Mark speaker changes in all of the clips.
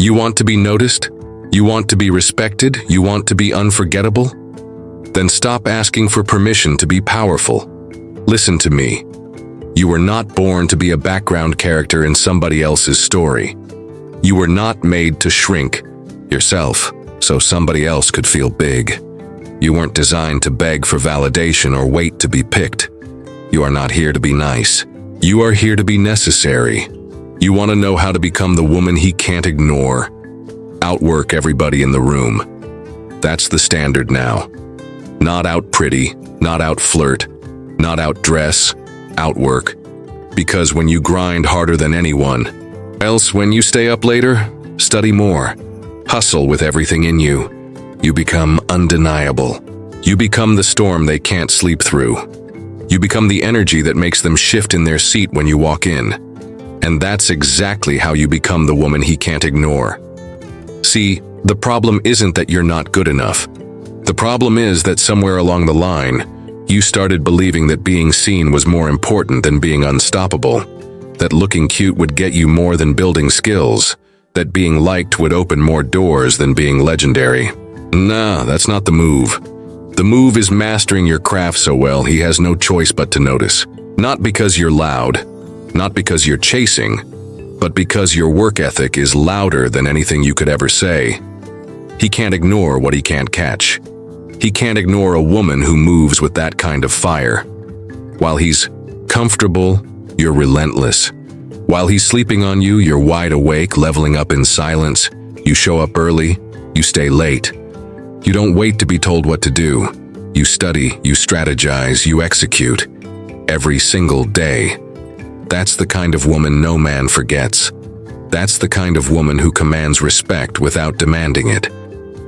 Speaker 1: You want to be noticed? You want to be respected? You want to be unforgettable? Then stop asking for permission to be powerful. Listen to me. You were not born to be a background character in somebody else's story. You were not made to shrink yourself so somebody else could feel big. You weren't designed to beg for validation or wait to be picked. You are not here to be nice. You are here to be necessary. You want to know how to become the woman he can't ignore. Outwork everybody in the room. That's the standard now. Not out pretty, not out flirt, not out dress, outwork. Because when you grind harder than anyone, else when you stay up later, study more, hustle with everything in you, you become undeniable. You become the storm they can't sleep through. You become the energy that makes them shift in their seat when you walk in. And that's exactly how you become the woman he can't ignore. See, the problem isn't that you're not good enough. The problem is that somewhere along the line, you started believing that being seen was more important than being unstoppable, that looking cute would get you more than building skills, that being liked would open more doors than being legendary. Nah, that's not the move. The move is mastering your craft so well he has no choice but to notice. Not because you're loud, not because you're chasing, but because your work ethic is louder than anything you could ever say. He can't ignore what he can't catch. He can't ignore a woman who moves with that kind of fire. While he's comfortable, you're relentless. While he's sleeping on you, you're wide awake, leveling up in silence. You show up early, you stay late. You don't wait to be told what to do. You study, you strategize, you execute. Every single day. That's the kind of woman no man forgets. That's the kind of woman who commands respect without demanding it.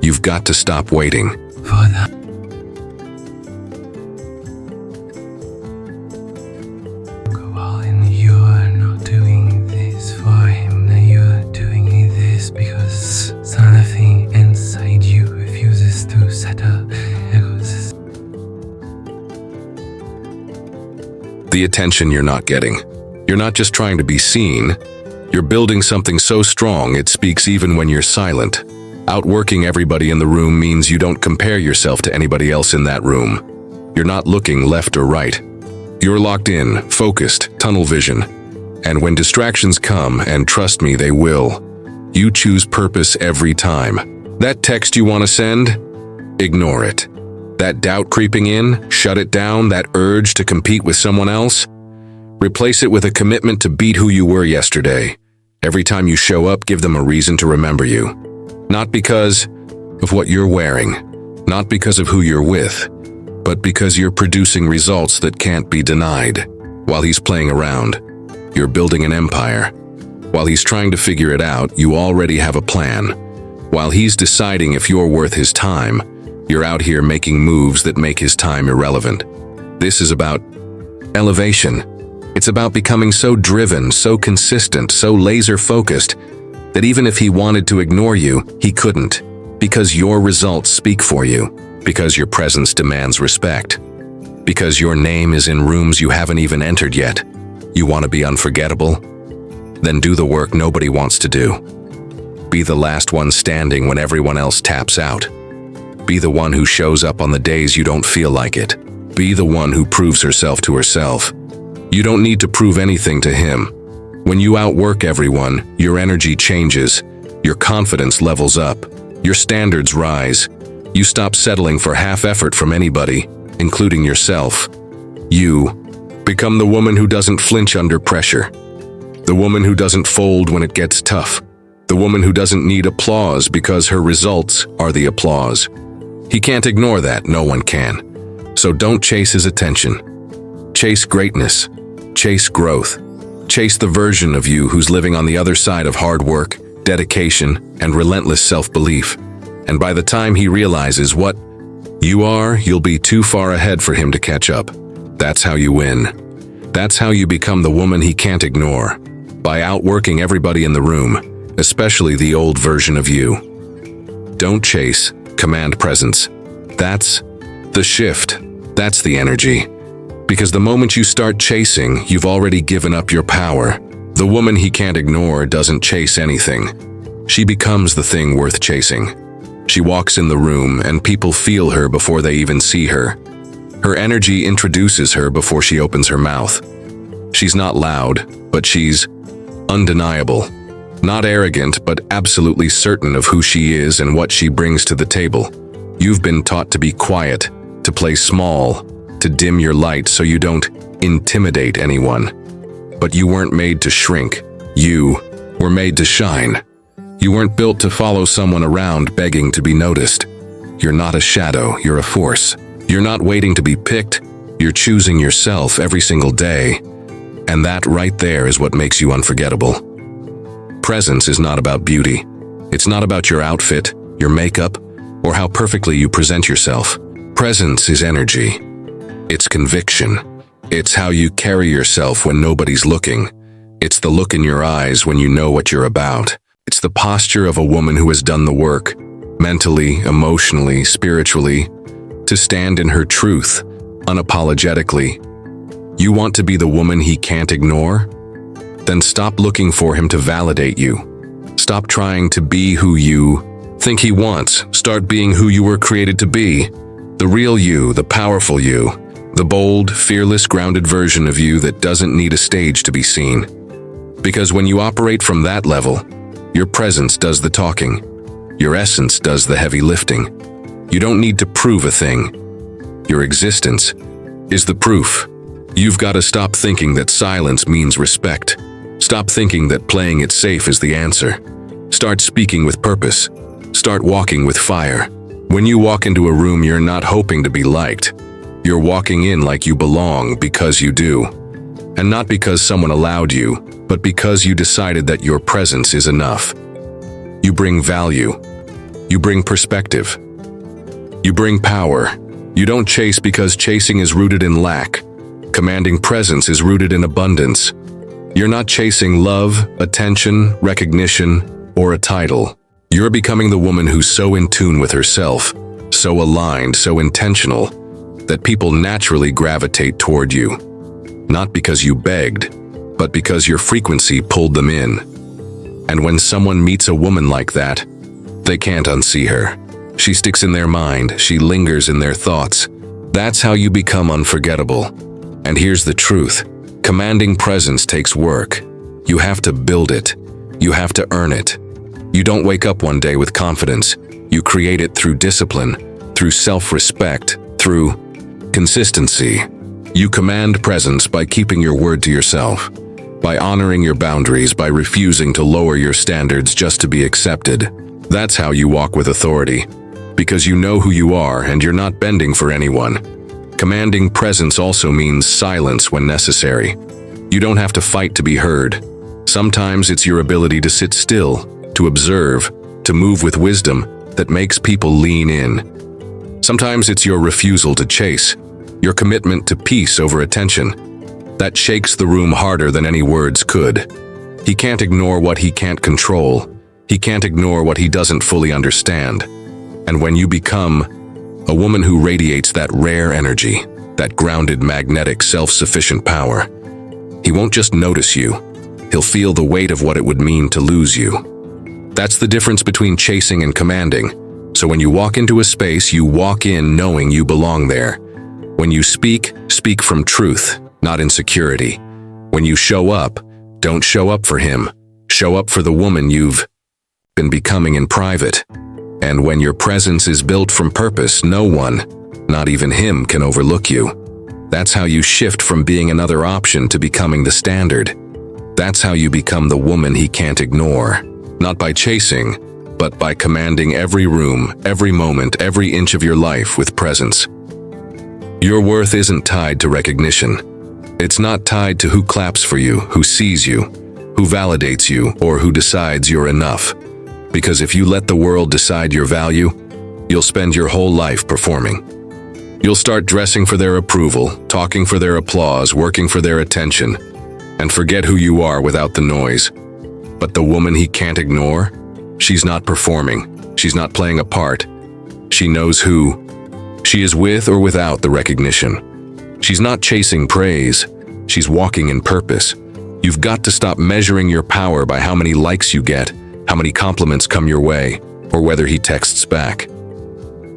Speaker 1: You've got to stop waiting.
Speaker 2: For that. Well, and you're not doing this for him, and you're doing this because something inside you refuses to settle.
Speaker 1: The attention you're not getting. You're not just trying to be seen. You're building something so strong it speaks even when you're silent. Outworking everybody in the room means you don't compare yourself to anybody else in that room. You're not looking left or right. You're locked in, focused, tunnel vision. And when distractions come, and trust me, they will, you choose purpose every time. That text you want to send? Ignore it. That doubt creeping in? Shut it down. That urge to compete with someone else? Replace it with a commitment to beat who you were yesterday. Every time you show up, give them a reason to remember you. Not because of what you're wearing, not because of who you're with, but because you're producing results that can't be denied. While he's playing around, you're building an empire. While he's trying to figure it out, you already have a plan. While he's deciding if you're worth his time, you're out here making moves that make his time irrelevant. This is about elevation. It's about becoming so driven, so consistent, so laser-focused that even if he wanted to ignore you, he couldn't, because your results speak for you, because your presence demands respect, because your name is in rooms you haven't even entered yet. You want to be unforgettable? Then do the work nobody wants to do. Be the last one standing when everyone else taps out. Be the one who shows up on the days you don't feel like it. Be the one who proves herself to herself. You don't need to prove anything to him. When you outwork everyone, your energy changes, your confidence levels up, your standards rise. You stop settling for half effort from anybody, including yourself. You become the woman who doesn't flinch under pressure, the woman who doesn't fold when it gets tough, the woman who doesn't need applause because her results are the applause. He can't ignore that, no one can. So don't chase his attention. Chase greatness, chase growth. Chase the version of you who's living on the other side of hard work, dedication, and relentless self-belief. And by the time he realizes what you are, you'll be too far ahead for him to catch up. That's how you win. That's how you become the woman he can't ignore. By outworking everybody in the room, especially the old version of you. Don't chase, command presence. That's the shift. That's the energy. Because the moment you start chasing, you've already given up your power. The woman he can't ignore doesn't chase anything. She becomes the thing worth chasing. She walks in the room and people feel her before they even see her. Her energy introduces her before she opens her mouth. She's not loud, but she's undeniable. Not arrogant, but absolutely certain of who she is and what she brings to the table. You've been taught to be quiet, to play small, to dim your light so you don't intimidate anyone. But you weren't made to shrink. You were made to shine. You weren't built to follow someone around begging to be noticed. You're not a shadow, you're a force. You're not waiting to be picked, you're choosing yourself every single day. And that right there is what makes you unforgettable. Presence is not about beauty. It's not about your outfit, your makeup, or how perfectly you present yourself. Presence is energy. It's conviction. It's how you carry yourself when nobody's looking. It's the look in your eyes when you know what you're about. It's the posture of a woman who has done the work, mentally, emotionally, spiritually, to stand in her truth, unapologetically. You want to be the woman he can't ignore? Then stop looking for him to validate you. Stop trying to be who you think he wants. Start being who you were created to be. The real you, the powerful you, the bold, fearless, grounded version of you that doesn't need a stage to be seen. Because when you operate from that level, your presence does the talking. Your essence does the heavy lifting. You don't need to prove a thing. Your existence is the proof. You've got to stop thinking that silence means respect. Stop thinking that playing it safe is the answer. Start speaking with purpose. Start walking with fire. When you walk into a room, you're not hoping to be liked. You're walking in like you belong because you do. And not because someone allowed you, but because you decided that your presence is enough. You bring value. You bring perspective. You bring power. You don't chase because chasing is rooted in lack. Commanding presence is rooted in abundance. You're not chasing love, attention, recognition, or a title. You're becoming the woman who's so in tune with herself, so aligned, so intentional, that people naturally gravitate toward you. Not because you begged, but because your frequency pulled them in. And when someone meets a woman like that, they can't unsee her. She sticks in their mind, she lingers in their thoughts. That's how you become unforgettable. And here's the truth. Commanding presence takes work. You have to build it. You have to earn it. You don't wake up one day with confidence. You create it through discipline, through self-respect, through consistency. You command presence by keeping your word to yourself, by honoring your boundaries, by refusing to lower your standards just to be accepted. That's how you walk with authority, because you know who you are and you're not bending for anyone. Commanding presence also means silence when necessary. You don't have to fight to be heard. Sometimes it's your ability to sit still, to observe, to move with wisdom that makes people lean in. Sometimes it's your refusal to chase, your commitment to peace over attention. That shakes the room harder than any words could. He can't ignore what he can't control. He can't ignore what he doesn't fully understand. And when you become a woman who radiates that rare energy, that grounded, magnetic, self-sufficient power, he won't just notice you. He'll feel the weight of what it would mean to lose you. That's the difference between chasing and commanding. So when you walk into a space, you walk in knowing you belong there. When you speak, speak from truth, not insecurity. When you show up, don't show up for him. Show up for the woman you've been becoming in private. And when your presence is built from purpose, no one, not even him, can overlook you. That's how you shift from being another option to becoming the standard. That's how you become the woman he can't ignore. Not by chasing, but by commanding every room, every moment, every inch of your life with presence. Your worth isn't tied to recognition. It's not tied to who claps for you, who sees you, who validates you, or who decides you're enough. Because if you let the world decide your value, you'll spend your whole life performing. You'll start dressing for their approval, talking for their applause, working for their attention, and forget who you are without the noise. But the woman he can't ignore, she's not performing. She's not playing a part. She knows who she is with or without the recognition. She's not chasing praise. She's walking in purpose. You've got to stop measuring your power by how many likes you get how many compliments come your way, or whether he texts back.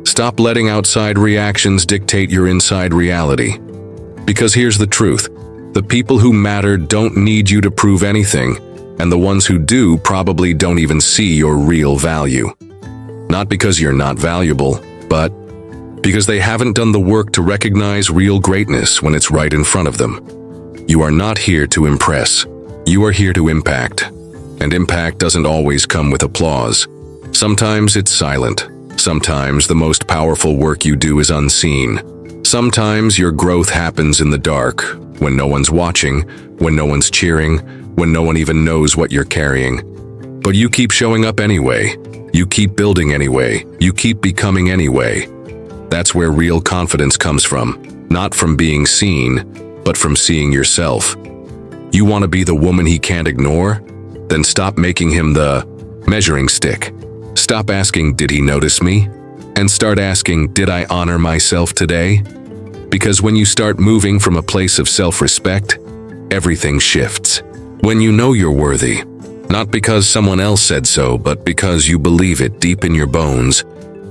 Speaker 1: Stop letting outside reactions dictate your inside reality. Because here's the truth. The people who matter don't need you to prove anything, and the ones who do probably don't even see your real value. Not because you're not valuable, but because they haven't done the work to recognize real greatness when it's right in front of them. You are not here to impress. You are here to impact. And impact doesn't always come with applause. Sometimes it's silent. Sometimes the most powerful work you do is unseen. Sometimes your growth happens in the dark, when no one's watching, when no one's cheering, when no one even knows what you're carrying. But you keep showing up anyway. You keep building anyway. You keep becoming anyway. That's where real confidence comes from. Not from being seen, but from seeing yourself. You want to be the woman he can't ignore? Then stop making him the measuring stick. Stop asking, did he notice me? And start asking, did I honor myself today? Because when you start moving from a place of self-respect, everything shifts. When you know you're worthy, not because someone else said so, but because you believe it deep in your bones,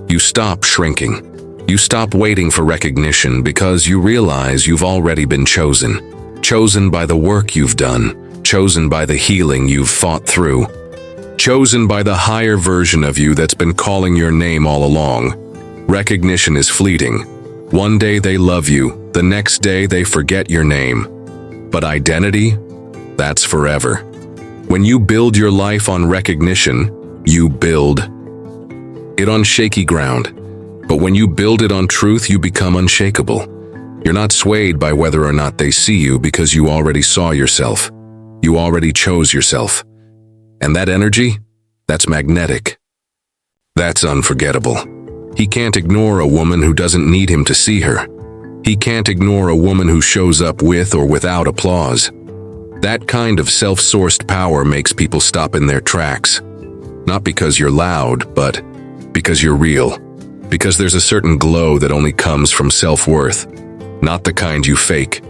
Speaker 1: you stop shrinking. You stop waiting for recognition because you realize you've already been chosen. Chosen by the work you've done, chosen by the healing you've fought through, chosen by the higher version of you that's been calling your name all along. Recognition is fleeting. One day they love you, the next day they forget your name. But identity? That's forever. When you build your life on recognition, you build it on shaky ground. But when you build it on truth, you become unshakable. You're not swayed by whether or not they see you because you already saw yourself. You already chose yourself. And that energy? That's magnetic. That's unforgettable. He can't ignore a woman who doesn't need him to see her. He can't ignore a woman who shows up with or without applause. That kind of self-sourced power makes people stop in their tracks. Not because you're loud, but because you're real. Because there's a certain glow that only comes from self-worth. Not the kind you fake.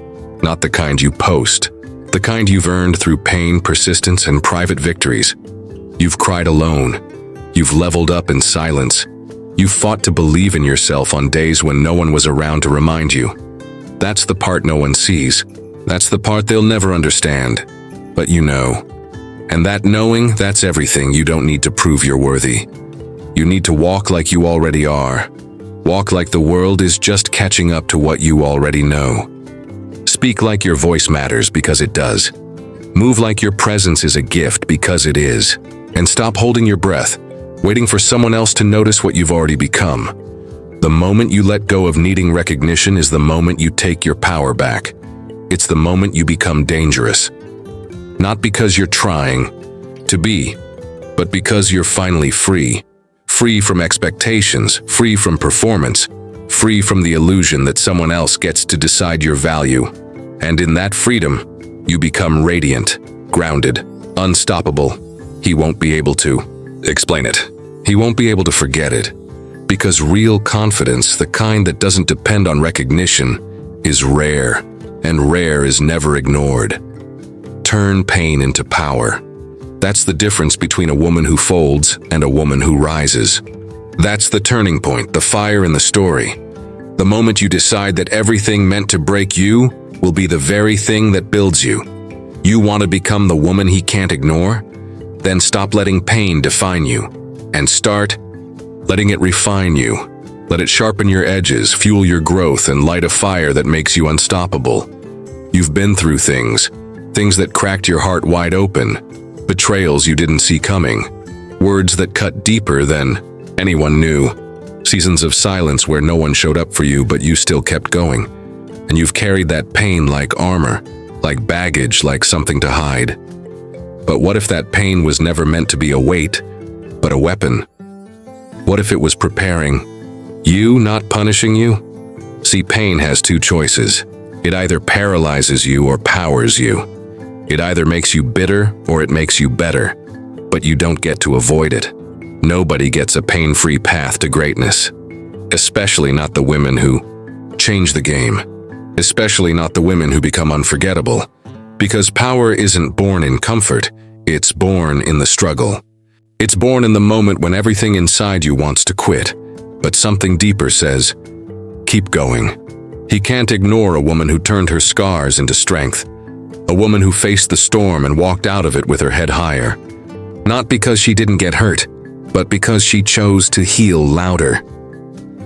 Speaker 1: Not the kind you post. The kind you've earned through pain, persistence, and private victories. You've cried alone. You've leveled up in silence. You've fought to believe in yourself on days when no one was around to remind you. That's the part no one sees. That's the part they'll never understand. But you know. And that knowing, that's everything. You don't need to prove you're worthy. You need to walk like you already are. Walk like the world is just catching up to what you already know. Speak like your voice matters because it does. Move like your presence is a gift because it is. And stop holding your breath, waiting for someone else to notice what you've already become. The moment you let go of needing recognition is the moment you take your power back. It's the moment you become dangerous. Not because you're trying to be, but because you're finally free. Free from expectations, free from performance, free from the illusion that someone else gets to decide your value. And in that freedom, you become radiant, grounded, unstoppable. He won't be able to explain it. He won't be able to forget it. Because real confidence, the kind that doesn't depend on recognition, is rare, and rare is never ignored. Turn pain into power. That's the difference between a woman who folds and a woman who rises. That's the turning point, the fire in the story. The moment you decide that everything meant to break you will be the very thing that builds you. You want to become the woman he can't ignore? Then stop letting pain define you, and start letting it refine you. Let it sharpen your edges, fuel your growth, and light a fire that makes you unstoppable. You've been through things that cracked your heart wide open, betrayals you didn't see coming, words that cut deeper than anyone knew, seasons of silence where no one showed up for you but you still kept going. And you've carried that pain like armor, like baggage, like something to hide. But what if that pain was never meant to be a weight, but a weapon? What if it was preparing you, not punishing you? See, pain has two choices. It either paralyzes you or powers you. It either makes you bitter or it makes you better. But you don't get to avoid it. Nobody gets a pain-free path to greatness. Especially not the women who change the game. Especially not the women who become unforgettable. Because power isn't born in comfort, it's born in the struggle. It's born in the moment when everything inside you wants to quit, but something deeper says, keep going. He can't ignore a woman who turned her scars into strength, a woman who faced the storm and walked out of it with her head higher. Not because she didn't get hurt, but because she chose to heal louder.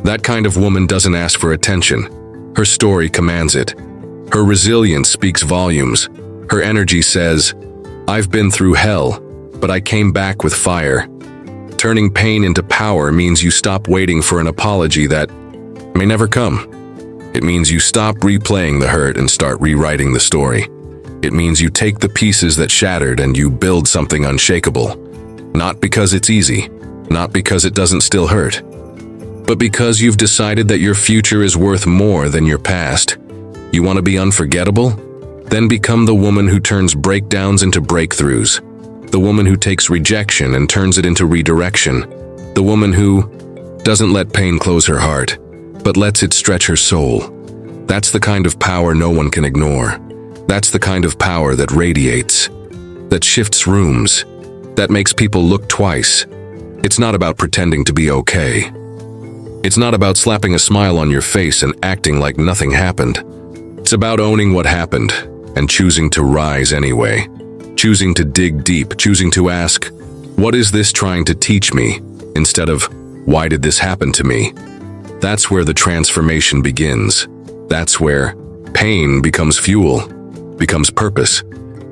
Speaker 1: That kind of woman doesn't ask for attention. Her story commands it. Her resilience speaks volumes. Her energy says, I've been through hell, but I came back with fire. Turning pain into power means you stop waiting for an apology that may never come. It means you stop replaying the hurt and start rewriting the story. It means you take the pieces that shattered and you build something unshakable. Not because it's easy, not because it doesn't still hurt, but because you've decided that your future is worth more than your past. You want to be unforgettable? Then become the woman who turns breakdowns into breakthroughs. The woman who takes rejection and turns it into redirection. The woman who doesn't let pain close her heart, but lets it stretch her soul. That's the kind of power no one can ignore. That's the kind of power that radiates, that shifts rooms, that makes people look twice. It's not about pretending to be okay. It's not about slapping a smile on your face and acting like nothing happened. It's about owning what happened and choosing to rise anyway. Choosing to dig deep, choosing to ask, what is this trying to teach me? Instead of, why did this happen to me? That's where the transformation begins. That's where pain becomes fuel, becomes purpose,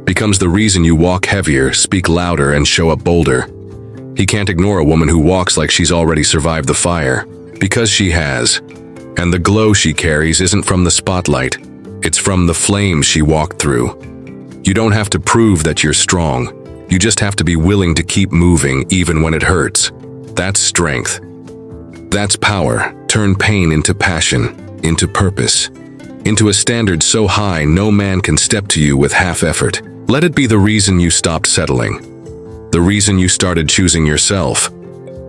Speaker 1: becomes the reason you walk heavier, speak louder, and show up bolder. He can't ignore a woman who walks like she's already survived the fire, because she has. And the glow she carries isn't from the spotlight, it's from the flames she walked through. You don't have to prove that you're strong. You just have to be willing to keep moving even when it hurts. That's strength. That's power. Turn pain into passion, into purpose, into a standard so high no man can step to you with half effort. Let it be the reason you stopped settling, the reason you started choosing yourself.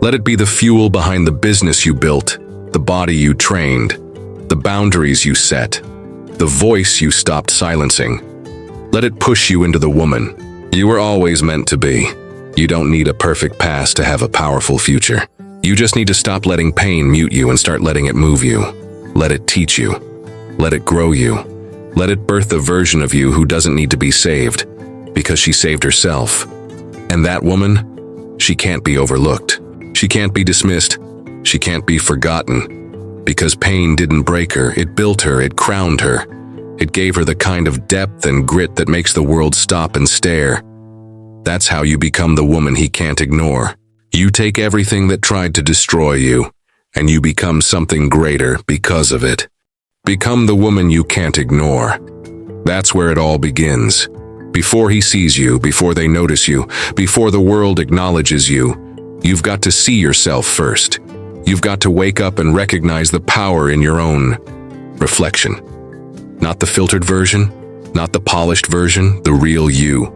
Speaker 1: Let it be the fuel behind the business you built, the body you trained, the boundaries you set, the voice you stopped silencing. Let it push you into the woman you were always meant to be. You don't need a perfect past to have a powerful future. You just need to stop letting pain mute you and start letting it move you. Let it teach you. Let it grow you. Let it birth the version of you who doesn't need to be saved, because she saved herself. And that woman, she can't be overlooked. She can't be dismissed. She can't be forgotten. Because pain didn't break her, it built her, it crowned her. It gave her the kind of depth and grit that makes the world stop and stare. That's how you become the woman he can't ignore. You take everything that tried to destroy you, and you become something greater because of it. Become the woman you can't ignore. That's where it all begins. Before he sees you, before they notice you, before the world acknowledges you, you've got to see yourself first. You've got to wake up and recognize the power in your own reflection. Not the filtered version, not the polished version, the real you.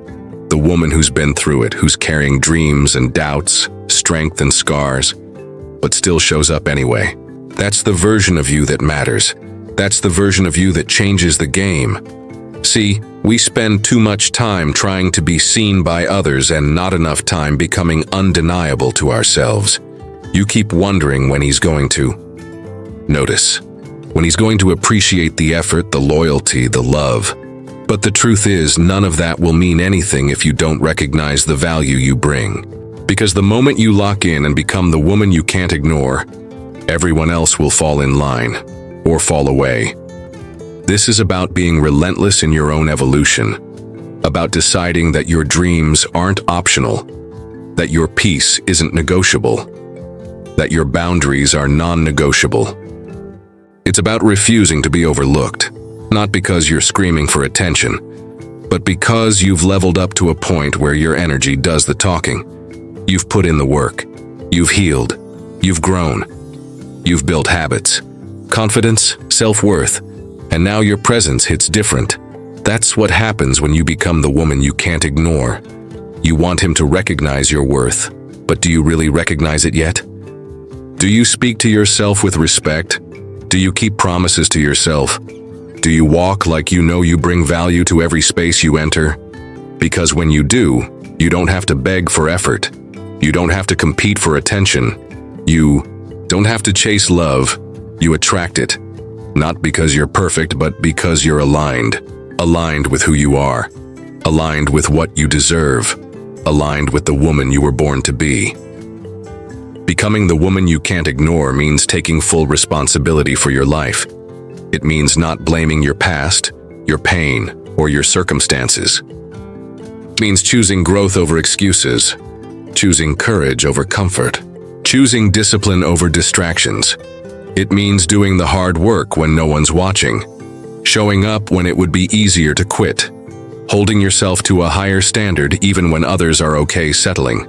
Speaker 1: The woman who's been through it, who's carrying dreams and doubts, strength and scars, but still shows up anyway. That's the version of you that matters. That's the version of you that changes the game. See, we spend too much time trying to be seen by others and not enough time becoming undeniable to ourselves. You keep wondering when he's going to notice, when he's going to appreciate the effort, the loyalty, the love. But the truth is, none of that will mean anything if you don't recognize the value you bring. Because the moment you lock in and become the woman you can't ignore, everyone else will fall in line or fall away. This is about being relentless in your own evolution, about deciding that your dreams aren't optional, that your peace isn't negotiable, that your boundaries are non-negotiable. It's about refusing to be overlooked, not because you're screaming for attention, but because you've leveled up to a point where your energy does the talking. You've put in the work. You've healed. You've grown. You've built habits, confidence, self-worth, and now your presence hits different. That's what happens when you become the woman you can't ignore. You want him to recognize your worth, but do you really recognize it yet? Do you speak to yourself with respect? Do you keep promises to yourself? Do you walk like you know you bring value to every space you enter? Because when you do, you don't have to beg for effort. You don't have to compete for attention. You don't have to chase love. You attract it. Not because you're perfect, but because you're aligned. Aligned with who you are. Aligned with what you deserve. Aligned with the woman you were born to be. Becoming the woman you can't ignore means taking full responsibility for your life. It means not blaming your past, your pain, or your circumstances. It means choosing growth over excuses, choosing courage over comfort, choosing discipline over distractions. It means doing the hard work when no one's watching, showing up when it would be easier to quit, holding yourself to a higher standard even when others are okay settling.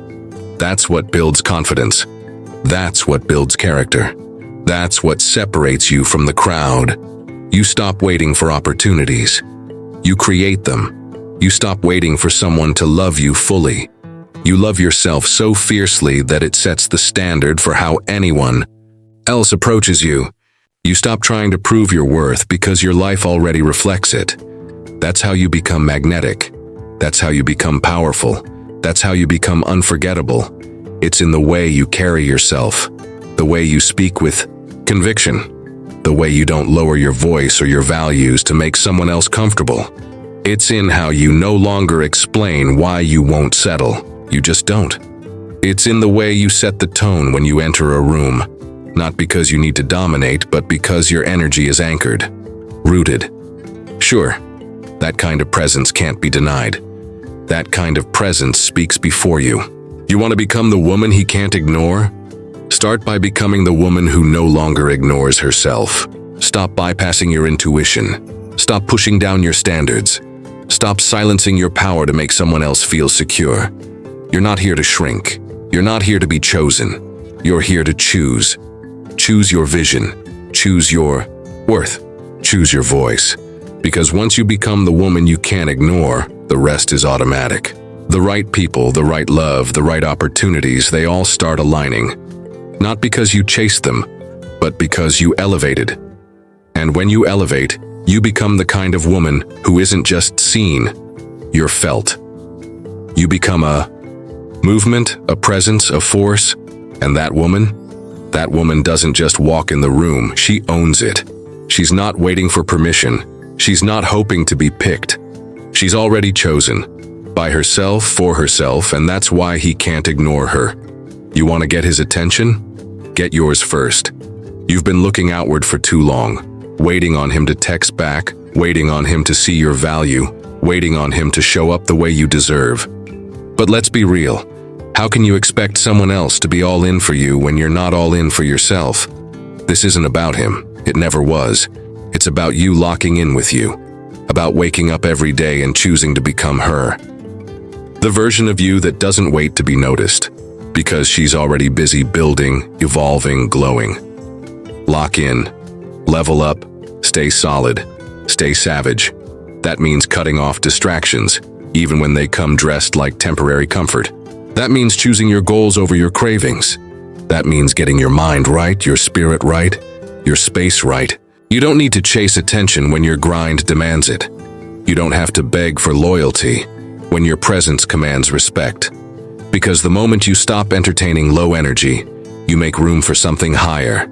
Speaker 1: That's what builds confidence. That's what builds character. That's what separates you from the crowd. You stop waiting for opportunities. You create them. You stop waiting for someone to love you fully. You love yourself so fiercely that it sets the standard for how anyone else approaches you. You stop trying to prove your worth because your life already reflects it. That's how you become magnetic. That's how you become powerful. That's how you become unforgettable. It's in the way you carry yourself, the way you speak with conviction, the way you don't lower your voice or your values to make someone else comfortable. It's in how you no longer explain why you won't settle. You just don't. It's in the way you set the tone when you enter a room, not because you need to dominate, but because your energy is anchored, rooted. Sure, that kind of presence can't be denied. That kind of presence speaks before you. You want to become the woman he can't ignore? Start by becoming the woman who no longer ignores herself. Stop bypassing your intuition. Stop pushing down your standards. Stop silencing your power to make someone else feel secure. You're not here to shrink. You're not here to be chosen. You're here to choose. Choose your vision. Choose your worth. Choose your voice. Because once you become the woman you can't ignore, the rest is automatic. The right people, the right love, the right opportunities, they all start aligning. Not because you chased them, but because you elevated. And when you elevate, you become the kind of woman who isn't just seen, you're felt. You become a movement, a presence, a force, and that woman doesn't just walk in the room, she owns it. She's not waiting for permission. She's not hoping to be picked. She's already chosen. By herself, for herself, and that's why he can't ignore her. You want to get his attention? Get yours first. You've been looking outward for too long, waiting on him to text back, waiting on him to see your value, waiting on him to show up the way you deserve. But let's be real. How can you expect someone else to be all in for you when you're not all in for yourself? This isn't about him. It never was. It's about you locking in with you, about waking up every day and choosing to become her. The version of you that doesn't wait to be noticed, because she's already busy building, evolving, glowing. Lock in, level up, stay solid, stay savage. That means cutting off distractions, even when they come dressed like temporary comfort. That means choosing your goals over your cravings. That means getting your mind right, your spirit right, your space right. You don't need to chase attention when your grind demands it. You don't have to beg for loyalty when your presence commands respect. Because the moment you stop entertaining low energy, you make room for something higher.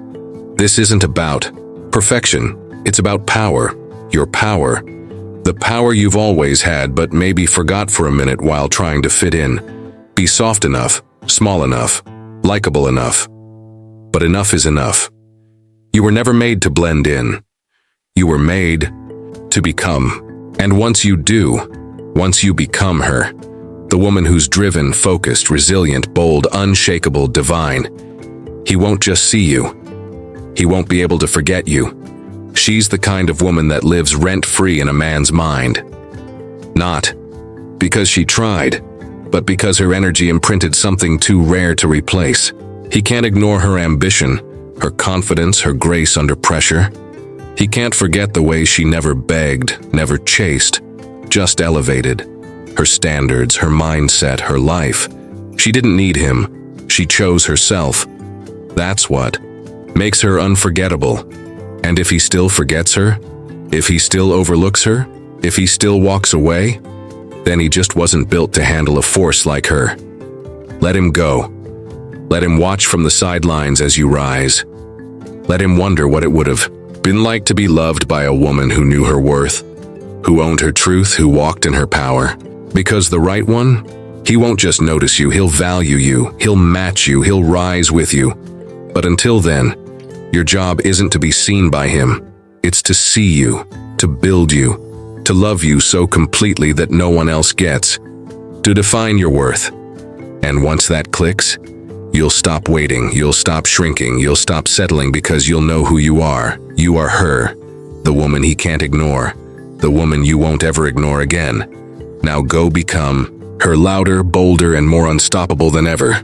Speaker 1: This isn't about perfection, it's about power. Your power. The power you've always had but maybe forgot for a minute while trying to fit in. Be soft enough, small enough, likable enough. But enough is enough. You were never made to blend in. You were made to become. And once you do, once you become her, the woman who's driven, focused, resilient, bold, unshakable, divine, he won't just see you. He won't be able to forget you. She's the kind of woman that lives rent-free in a man's mind. Not because she tried, but because her energy imprinted something too rare to replace. He can't ignore her ambition, her confidence, her grace under pressure. He can't forget the way she never begged, never chased, just elevated. Her standards, her mindset, her life. She didn't need him. She chose herself. That's what makes her unforgettable. And if he still forgets her, if he still overlooks her, if he still walks away, then he just wasn't built to handle a force like her. Let him go. Let him watch from the sidelines as you rise. Let him wonder what it would have been like to be loved by a woman who knew her worth, who owned her truth, who walked in her power. Because the right one, he won't just notice you, he'll value you, he'll match you, he'll rise with you. But until then, your job isn't to be seen by him. It's to see you, to build you, to love you so completely that no one else gets, to define your worth. And once that clicks, you'll stop waiting, you'll stop shrinking, you'll stop settling because you'll know who you are. You are her, the woman he can't ignore, the woman you won't ever ignore again. Now go become her, louder, bolder, and more unstoppable than ever.